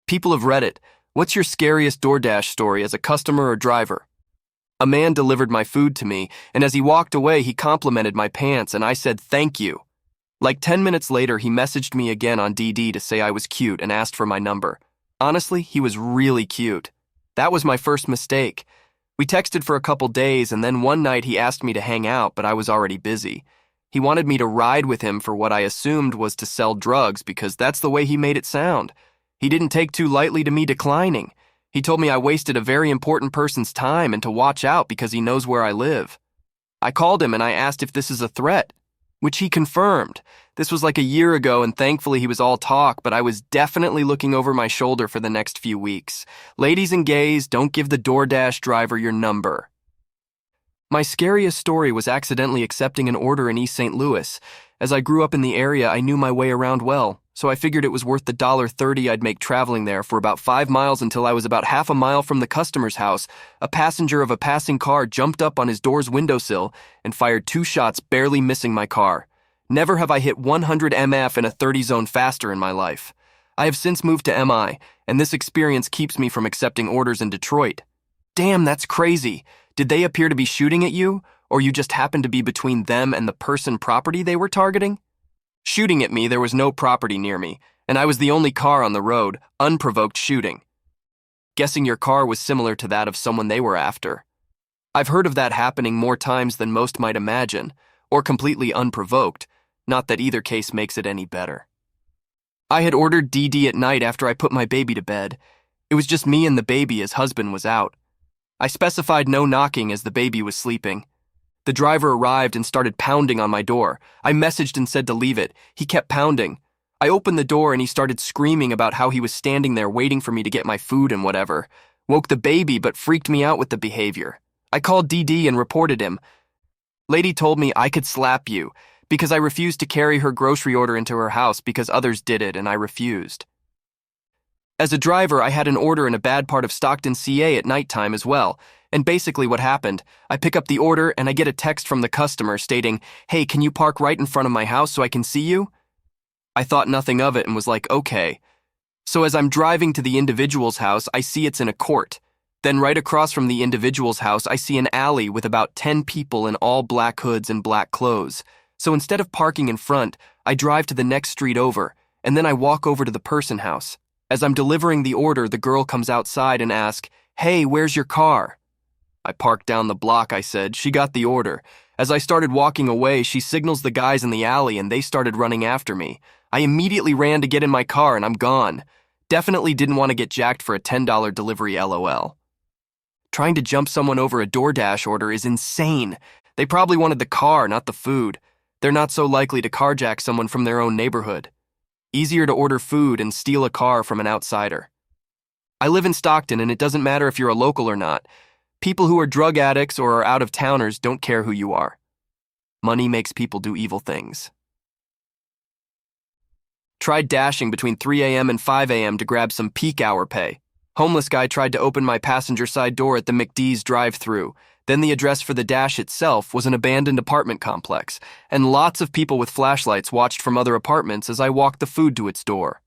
People of Reddit, what's your scariest DoorDash story as a customer or driver? A man delivered my food to me, and as he walked away, he complimented my pants, and I said thank you. Like 10 minutes later, he messaged me again on DD to say I was cute and asked for my number. Honestly, he was really cute. That was my first mistake. We texted for a couple days, and then one night he asked me to hang out, but I was already busy. He wanted me to ride with him for what I assumed was to sell drugs because that's the way he made it sound. He didn't take too lightly to me declining. He told me I wasted a very important person's time and to watch out because he knows where I live. I called him and I asked if this is a threat, which he confirmed. This was like a year ago and thankfully he was all talk, but I was definitely looking over my shoulder for the next few weeks. Ladies and gays, don't give the DoorDash driver your number. My scariest story was accidentally accepting an order in East St. Louis. As I grew up in the area, I knew my way around well, so I figured it was worth the $1.30 I'd make traveling there for about 5 miles until I was about half a mile from the customer's house. A passenger of a passing car jumped up on his door's windowsill and fired 2 shots, barely missing my car. Never have I hit 100 MF in a 30 zone faster in my life. I have since moved to MI, and this experience keeps me from accepting orders in Detroit. Damn, that's crazy. Did they appear to be shooting at you, or you just happened to be between them and the person property they were targeting? Shooting at me, there was no property near me, and I was the only car on the road, unprovoked shooting. Guessing your car was similar to that of someone they were after. I've heard of that happening more times than most might imagine, or completely unprovoked, not that either case makes it any better. I had ordered DD at night after I put my baby to bed. It was just me and the baby as husband was out. I specified no knocking as the baby was sleeping. The driver arrived and started pounding on my door. I messaged and said to leave it. He kept pounding. I opened the door and he started screaming about how he was standing there waiting for me to get my food and whatever. Woke the baby but freaked me out with the behavior. I called DD and reported him. Lady told me I could slap you because I refused to carry her grocery order into her house because others did it and I refused. As a driver, I had an order in a bad part of Stockton, CA at nighttime as well. And basically what happened, I pick up the order and I get a text from the customer stating, "Hey, can you park right in front of my house so I can see you?" I thought nothing of it and was like, okay. So as I'm driving to the individual's house, I see it's in a court. Then right across from the individual's house, I see an alley with about 10 people in all black hoods and black clothes. So instead of parking in front, I drive to the next street over, and then I walk over to the person house. As I'm delivering the order, the girl comes outside and asks, "Hey, where's your car?" I parked down the block, I said. She got the order. As I started walking away, she signals the guys in the alley and they started running after me. I immediately ran to get in my car and I'm gone. Definitely didn't want to get jacked for a $10 delivery LOL. Trying to jump someone over a DoorDash order is insane. They probably wanted the car, not the food. They're not so likely to carjack someone from their own neighborhood. Easier to order food and steal a car from an outsider. I live in Stockton and it doesn't matter if you're a local or not. People who are drug addicts or are out-of-towners don't care who you are. Money makes people do evil things. Tried dashing between 3 a.m. and 5 a.m. to grab some peak hour pay. Homeless guy tried to open my passenger side door at the McD's drive-thru. Then the address for the dash itself was an abandoned apartment complex, and lots of people with flashlights watched from other apartments as I walked the food to its door.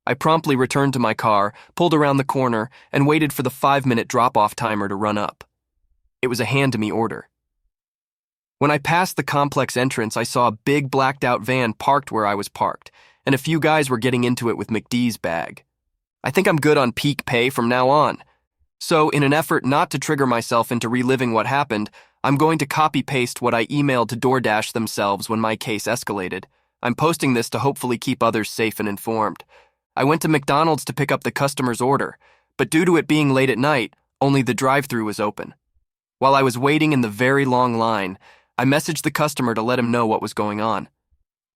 I promptly returned to my car, pulled around the corner, and waited for the 5-minute drop-off timer to run up. It was a hand-to-me order. When I passed the complex entrance, I saw a big blacked-out van parked where I was parked, and a few guys were getting into it with McD's bag. I think I'm good on peak pay from now on. So, in an effort not to trigger myself into reliving what happened, I'm going to copy-paste what I emailed to DoorDash themselves when my case escalated. I'm posting this to hopefully keep others safe and informed. I went to McDonald's to pick up the customer's order, but due to it being late at night, only the drive-thru was open. While I was waiting in the very long line, I messaged the customer to let him know what was going on.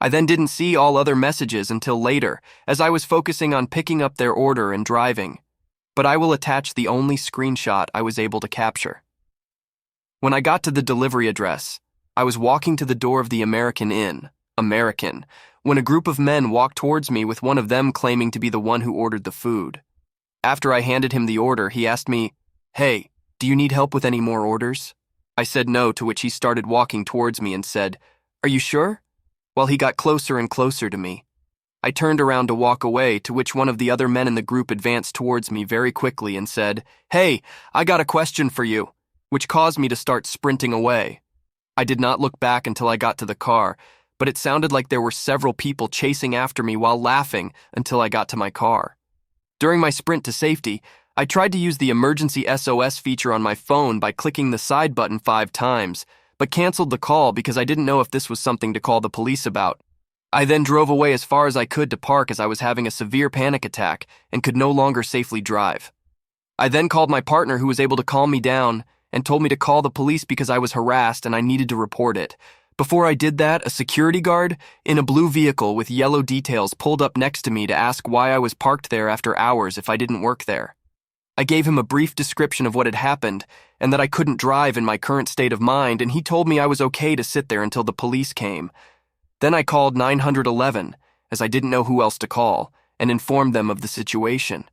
I then didn't see all other messages until later, as I was focusing on picking up their order and driving. But I will attach the only screenshot I was able to capture. When I got to the delivery address, I was walking to the door of the American Inn, when a group of men walked towards me with one of them claiming to be the one who ordered the food. After I handed him the order, he asked me, "Hey, do you need help with any more orders?" I said no, to which he started walking towards me and said, "Are you sure?" While he got closer and closer to me. I turned around to walk away, to which one of the other men in the group advanced towards me very quickly and said, "Hey, I got a question for you," which caused me to start sprinting away. I did not look back until I got to the car, but it sounded like there were several people chasing after me while laughing until I got to my car. During my sprint to safety, I tried to use the emergency SOS feature on my phone by clicking the side button 5 times, but canceled the call because I didn't know if this was something to call the police about. I then drove away as far as I could to park as I was having a severe panic attack and could no longer safely drive. I then called my partner, who was able to calm me down and told me to call the police because I was harassed and I needed to report it. Before I did that, a security guard in a blue vehicle with yellow details pulled up next to me to ask why I was parked there after hours if I didn't work there. I gave him a brief description of what had happened and that I couldn't drive in my current state of mind, and he told me I was okay to sit there until the police came. Then I called 911, as I didn't know who else to call, and informed them of the situation.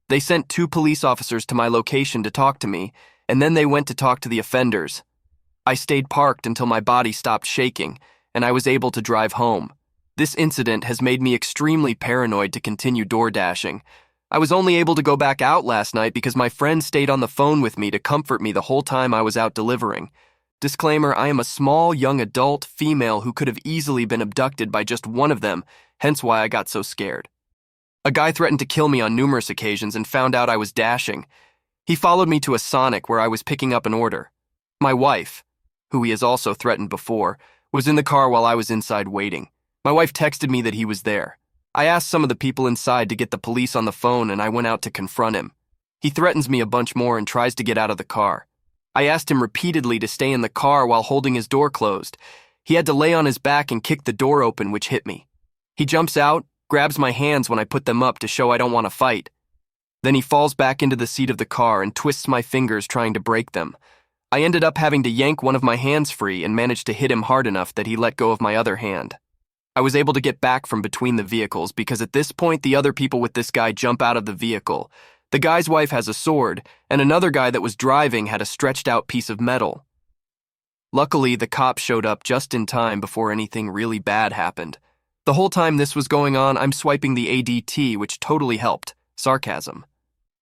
They sent 2 police officers to my location to talk to me, and then they went to talk to the offenders. I stayed parked until my body stopped shaking, and I was able to drive home. This incident has made me extremely paranoid to continue door dashing. I was only able to go back out last night because my friend stayed on the phone with me to comfort me the whole time I was out delivering. Disclaimer, I am a small, young adult female who could have easily been abducted by just one of them, hence why I got so scared. A guy threatened to kill me on numerous occasions and found out I was dashing. He followed me to a Sonic where I was picking up an order. My wife, who he has also threatened before, was in the car while I was inside waiting. My wife texted me that he was there. I asked some of the people inside to get the police on the phone, and I went out to confront him. He threatens me a bunch more and tries to get out of the car. I asked him repeatedly to stay in the car while holding his door closed. He had to lay on his back and kick the door open, which hit me. He jumps out, grabs my hands when I put them up to show I don't want to fight. Then he falls back into the seat of the car and twists my fingers trying to break them. I ended up having to yank one of my hands free and managed to hit him hard enough that he let go of my other hand. I was able to get back from between the vehicles because at this point the other people with this guy jump out of the vehicle. The guy's wife has a sword, and another guy that was driving had a stretched out piece of metal. Luckily, the cops showed up just in time before anything really bad happened. The whole time this was going on, I'm swiping the ADT, which totally helped. Sarcasm.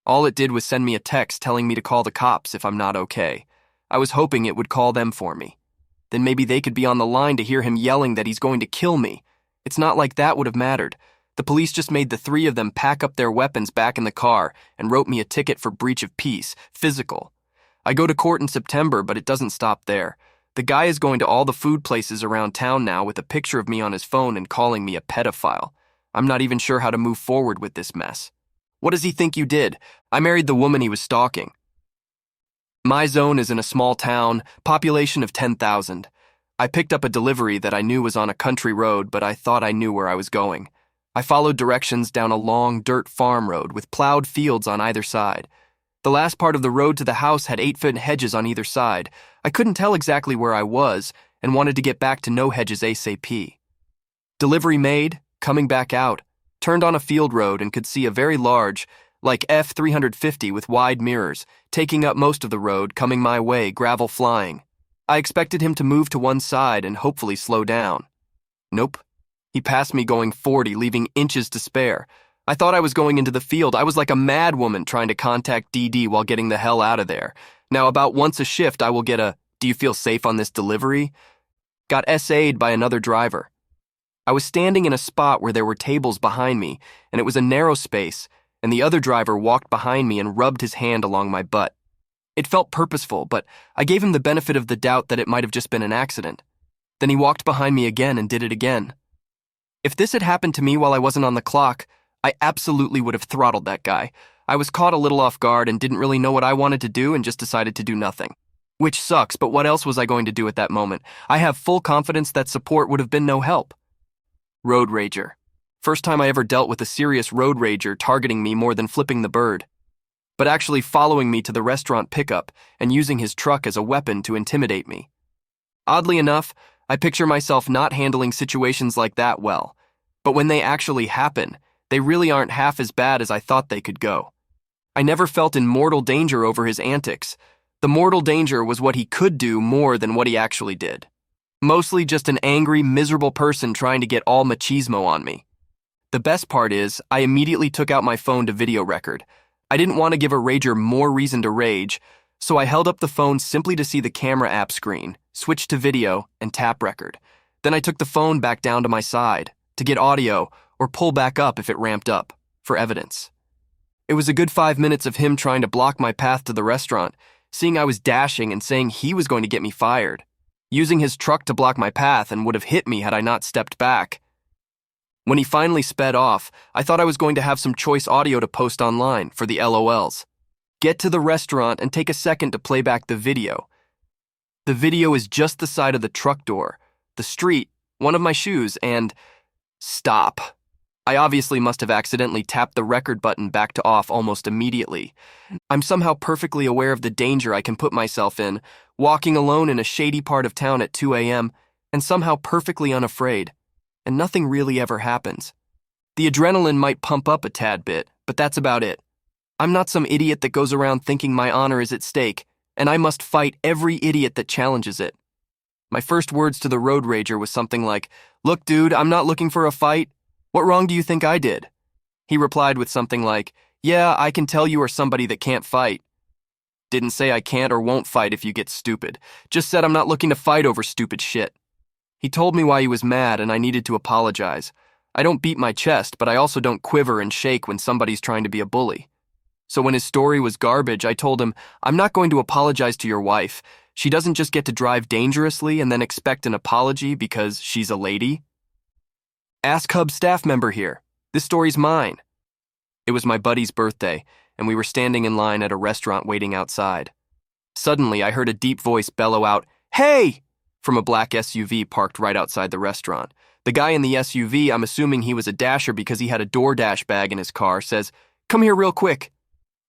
All it did was send me a text telling me to call the cops if I'm not okay. I was hoping it would call them for me. Then maybe they could be on the line to hear him yelling that he's going to kill me. It's not like that would have mattered. The police just made the 3 of them pack up their weapons back in the car and wrote me a ticket for breach of peace, physical. I go to court in September, but it doesn't stop there. The guy is going to all the food places around town now with a picture of me on his phone and calling me a pedophile. I'm not even sure how to move forward with this mess. What does he think you did? I married the woman he was stalking. My zone is in a small town, population of 10,000. I picked up a delivery that I knew was on a country road, but I thought I knew where I was going. I followed directions down a long dirt farm road with plowed fields on either side. The last part of the road to the house had 8-foot hedges on either side. I couldn't tell exactly where I was and wanted to get back to no hedges ASAP. Delivery made, coming back out, turned on a field road and could see a very large, like F-350 with wide mirrors, taking up most of the road, coming my way, gravel flying. I expected him to move to one side and hopefully slow down. Nope. He passed me going 40, leaving inches to spare. I thought I was going into the field. I was like a mad woman trying to contact DD while getting the hell out of there. Now, about once a shift, I will get a, "Do you feel safe on this delivery?" Got SA'd by another driver. I was standing in a spot where there were tables behind me, and it was a narrow space, and the other driver walked behind me and rubbed his hand along my butt. It felt purposeful, but I gave him the benefit of the doubt that it might have just been an accident. Then he walked behind me again and did it again. If this had happened to me while I wasn't on the clock, I absolutely would have throttled that guy. I was caught a little off guard and didn't really know what I wanted to do and just decided to do nothing. Which sucks, but what else was I going to do at that moment? I have full confidence that support would have been no help. Road rager. First time I ever dealt with a serious road rager targeting me more than flipping the bird, but actually following me to the restaurant pickup and using his truck as a weapon to intimidate me. Oddly enough, I picture myself not handling situations like that well, but when they actually happen, they really aren't half as bad as I thought they could go. I never felt in mortal danger over his antics. The mortal danger was what he could do more than what he actually did. Mostly just an angry, miserable person trying to get all machismo on me. The best part is, I immediately took out my phone to video record. I didn't want to give a rager more reason to rage, so I held up the phone simply to see the camera app screen, switched to video, and tap record. Then I took the phone back down to my side to get audio or pull back up if it ramped up, for evidence. It was a good 5 minutes of him trying to block my path to the restaurant, seeing I was dashing and saying he was going to get me fired, using his truck to block my path and would have hit me had I not stepped back. When he finally sped off, I thought I was going to have some choice audio to post online for the LOLs. Get to the restaurant and take a second to play back the video. The video is just the side of the truck door, the street, one of my shoes, and stop. I obviously must have accidentally tapped the record button back to off almost immediately. I'm somehow perfectly aware of the danger I can put myself in, walking alone in a shady part of town at 2 a.m., and somehow perfectly unafraid. And nothing really ever happens. The adrenaline might pump up a tad bit, but that's about it. I'm not some idiot that goes around thinking my honor is at stake, and I must fight every idiot that challenges it. My first words to the road rager was something like, "Look, dude, I'm not looking for a fight. What wrong do you think I did?" He replied with something like, "Yeah, I can tell you are somebody that can't fight." Didn't say I can't or won't fight if you get stupid. Just said I'm not looking to fight over stupid shit. He told me why he was mad and I needed to apologize. I don't beat my chest, but I also don't quiver and shake when somebody's trying to be a bully. So when his story was garbage, I told him, "I'm not going to apologize to your wife. She doesn't just get to drive dangerously and then expect an apology because she's a lady." AskHub staff member here. This story's mine. It was my buddy's birthday, and we were standing in line at a restaurant waiting outside. Suddenly, I heard a deep voice bellow out, "Hey!" from a black SUV parked right outside the restaurant. The guy in the SUV, I'm assuming he was a dasher because he had a DoorDash bag in his car, says, "Come here real quick."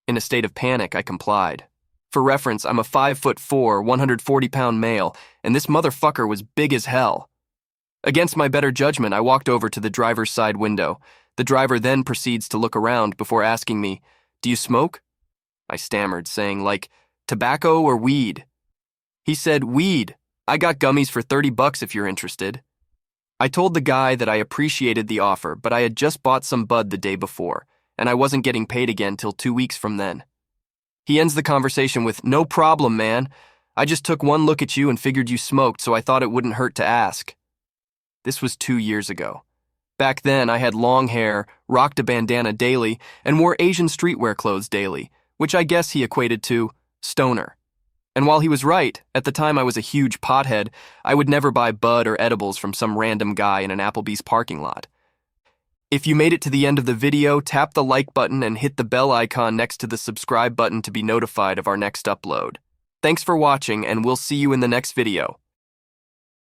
In a state of panic, I complied. For reference, I'm a 5'4", 140-pound male, and this motherfucker was big as hell. Against my better judgment, I walked over to the driver's side window. The driver then proceeds to look around before asking me, "Do you smoke?" I stammered, saying, like, "Tobacco or weed?" He said, "Weed. I got gummies for $30 if you're interested." I told the guy that I appreciated the offer, but I had just bought some bud the day before, and I wasn't getting paid again till 2 weeks from then. He ends the conversation with, "No problem, man. I just took one look at you and figured you smoked, so I thought it wouldn't hurt to ask." This was 2 years ago. Back then, I had long hair, rocked a bandana daily, and wore Asian streetwear clothes daily, which I guess he equated to stoner. And while he was right, at the time I was a huge pothead, I would never buy bud or edibles from some random guy in an Applebee's parking lot. If you made it to the end of the video, tap the like button and hit the bell icon next to the subscribe button to be notified of our next upload. Thanks for watching, and we'll see you in the next video.